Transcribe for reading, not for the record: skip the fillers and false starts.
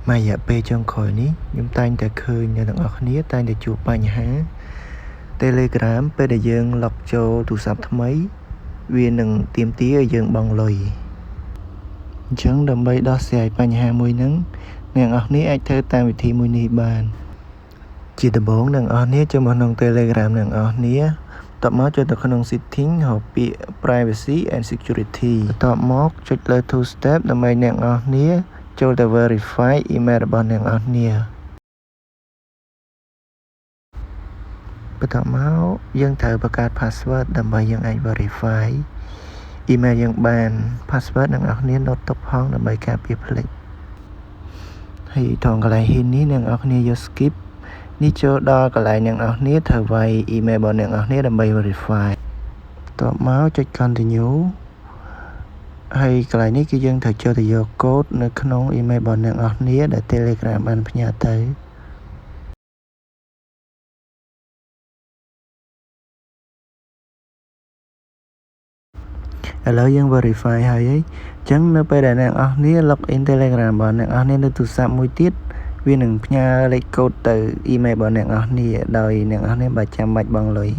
មួយរយៈពេលចុងក្រោយនេះខ្ញុំតែងតែឃើញអ្នកទាំងអស់គ្នាតែងតែជួបបញ្ហា Telegram ពេលដែលយើង log ចូលទូរស័ព្ទថ្មីវានឹងទាមទារឲ្យយើងបង់លុយអញ្ចឹងដើម្បីដោះស្រាយបញ្ហាមួយហ្នឹងអ្នកទាំងអស់គ្នាអាចធ្វើតាមវិធីមួយនេះបានជាដំបូងអ្នកទាំងអស់គ្នាចូលមកក្នុង Telegram អ្នកទាំងអស់គ្នាបន្ទាប់មកចូលទៅក្នុង setting រកពាក្យ privacy and security បន្ទាប់មកចុចលើ two step ដើម្បីអ្នកទាំងអស់គ្នាចូលទៅ verify email របស់អ្នកទាំងអស់គ្នាបន្ទាប់មកយើងត្រូវបង្កើត password ដើម្បីយើងអាច verify email យើងបាន password អ្នកទាំងអស់គ្នា note ទុកផងដើម្បីការពារភ្លេចហើយត្រង់កន្លែងហ៊ីននេះអ្នកទាំងអស់គ្នាយក skip នេះចូលដល់កន្លែងអ្នកទាំងអស់គ្នាត្រូវវាយ email របស់អ្នកទាំងអស់គ្នាដើម្បី verify បន្ទាប់មកចុច continue ហើយកន្លែងនេះគឺយើងត្រូវចូលទៅយក code នៅក្នុង email របស់អ្នកទាំងអស់គ្នាដែល Telegram បានផ្ញើទៅឥឡូវយើង verify ហើយអញ្ចឹងនៅពេលដែលអ្នកទាំងអស់គ្នា log in Telegram របស់អ្នកទាំងអស់គ្នានៅទូរស័ព្ទមួយទៀតវានឹងផ្ញើលេខកូដទៅ email របស់អ្នកទាំងអស់គ្នាដោយអ្នកទាំងអស់គ្នាមិនចាំបាច់បង់លុយ